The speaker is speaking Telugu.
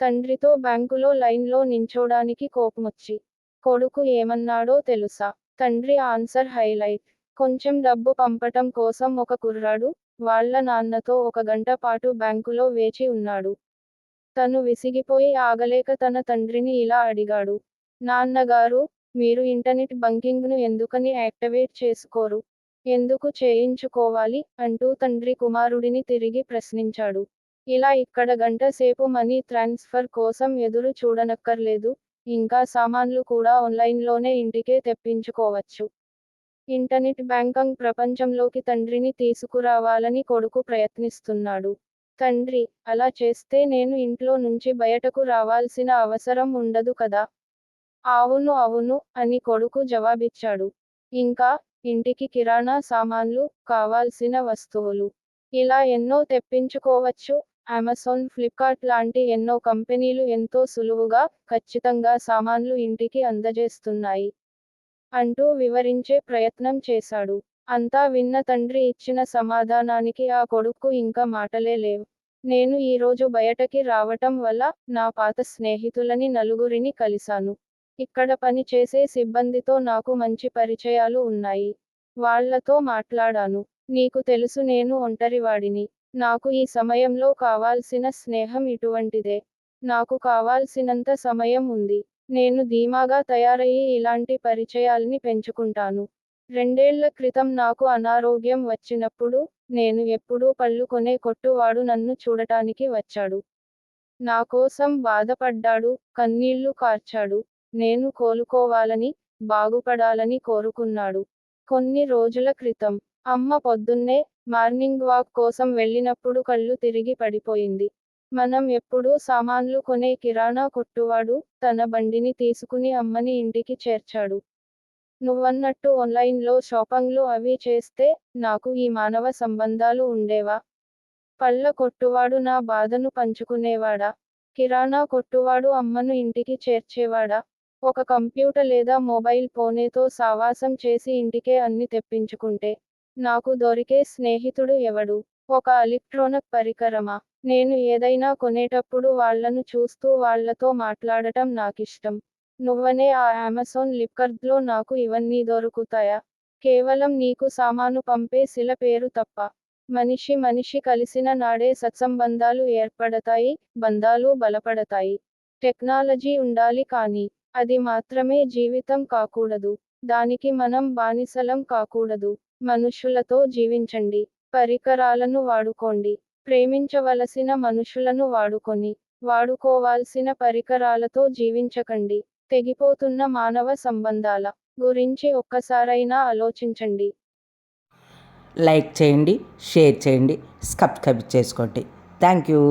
తండ్రితో బ్యాంకులో లైన్లో నించోడానికి కోపమొచ్చి. కొడుకు ఏమన్నాడో తెలుసా? తండ్రి ఆన్సర్ హైలైట్. కొంచెం డబ్బు పంపటం కోసం ఒక కుర్రాడు, వాళ్ళ నాన్నతో 1 గంట పాటు బ్యాంకులో వేచి ఉన్నాడు. తను విసిగిపోయి ఆగలేక తన తండ్రిని ఇలా అడిగాడు. నాన్నగారు, మీరు ఇంటర్నెట్ బంకింగ్ను ఎందుకని యాక్టివేట్ చేసుకోరు? ఎందుకు చేయించుకోవాలి? అంటూ తండ్రి కుమారుడిని తిరిగి ప్రశ్నించాడు. ఇలా ఇక్కడ గంట సేపు మనీ ట్రాన్స్ఫర్ కోసం ఎదురు చూడనక్కర్లేదు, ఇంకా సామాన్లు కూడా ఆన్లైన్లోనే ఇంటికే తెప్పించుకోవచ్చు. ఇంటర్నెట్ బ్యాంకింగ్ ప్రపంచంలోకి తండ్రిని తీసుకురావాలని కొడుకు ప్రయత్నిస్తున్నాడు. తండ్రి, అలా చేస్తే నేను ఇంట్లో నుంచి బయటకు రావాల్సిన అవసరం ఉండదు కదా? అవును అవును అని కొడుకు జవాబిచ్చాడు. ఇంకా, ఇంటికి కిరాణా సామాన్లు, కావాల్సిన వస్తువులు, ఇలా ఎన్నో తెప్పించుకోవచ్చు. అమెజాన్, ఫ్లిప్కార్ట్ లాంటి ఎన్నో కంపెనీలు ఎంతో సులువుగా, ఖచ్చితంగా సామాన్లు ఇంటికి అందజేస్తున్నాయి అంటూ వివరించే ప్రయత్నం చేశాడు. అంతా విన్న తండ్రి ఇచ్చిన సమాధానానికి ఆ కొడుక్కు ఇంకా మాటలే లేవు. నేను ఈరోజు బయటకి రావటం వల్ల, నా పాత స్నేహితులని నలుగురిని కలిశాను. ఇక్కడ పని చేసే సిబ్బందితో నాకు మంచి పరిచయాలు ఉన్నాయి. వాళ్ళతో మాట్లాడాను. నీకు తెలుసు నేను ఒంటరివాడిని. నాకు ఈ సమయంలో కావాల్సిన స్నేహం ఇటువంటిదే. నాకు కావాల్సినంత సమయం ఉంది. నేను ధీమాగా తయారయ్యి ఇలాంటి పరిచయాల్ని పెంచుకుంటాను. 2 ఏళ్ల క్రితం నాకు అనారోగ్యం వచ్చినప్పుడు, నేను ఎప్పుడూ పళ్ళు కొనే కొట్టువాడు నన్ను చూడటానికి వచ్చాడు. నా కోసం బాధపడ్డాడు, కన్నీళ్లు కార్చాడు. నేను కోలుకోవాలని, బాగుపడాలని కోరుకున్నాడు. కొన్ని రోజుల క్రితం, అమ్మ పొద్దున్నే, మార్నింగ్ వాక్ కోసం వెళ్ళినప్పుడు కళ్ళు తిరిగి పడిపోయింది. మనం ఎప్పుడూ సామాన్లు కొనే కిరాణా కొట్టువాడు, తన బండిని తీసుకుని అమ్మని ఇంటికి చేర్చాడు. నువ్వన్నట్టు ఆన్లైన్లో షాపింగ్లు అవి చేస్తే, నాకు ఈ మానవ సంబంధాలు ఉండేవా? పళ్ళ కొట్టువాడు నా బాధను పంచుకునేవాడా? కిరాణా కొట్టువాడు అమ్మను ఇంటికి చేర్చేవాడా? ఒక కంప్యూటర్ లేదా మొబైల్ ఫోనేతో సావాసం చేసి ఇంటికే అన్ని తెప్పించుకుంటే, నాకు దొరికే స్నేహితుడు ఎవడు? ఒక ఎలక్ట్రానిక్ పరికరమా? నేను ఏదైనా కొనేటప్పుడు వాళ్ళను చూస్తూ వాళ్ళతో మాట్లాడటం నాకిష్టం. నువ్వనే ఆ అమెజాన్, ఫ్లిప్కార్ట్లో నాకు ఇవన్నీ దొరుకుతాయా? కేవలం నీకు సామాను పంపే శిల పేరు తప్ప. మనిషి కలిసిన నాడే సత్సంబంధాలు ఏర్పడతాయి, బంధాలు బలపడతాయి. టెక్నాలజీ ఉండాలి కానీ, అది మాత్రమే జీవితం కాకూడదు. దానికి మనం బానిసలం కాకూడదు. మనుషులతో జీవించండి. పరికరాలను వాడుకోండి. ప్రేమించవలసిన మనుషులను వాడుకొని, వాడుకోవాల్సిన పరికరాలతో జీవించకండి. తెగిపోతున్న మానవ సంబంధాల గురించి ఒక్కసారైనా ఆలోచించండి. లైక్ చేయండి, షేర్ చేయండి, సబ్స్క్రైబ్ చేసుకోండి. Thank you.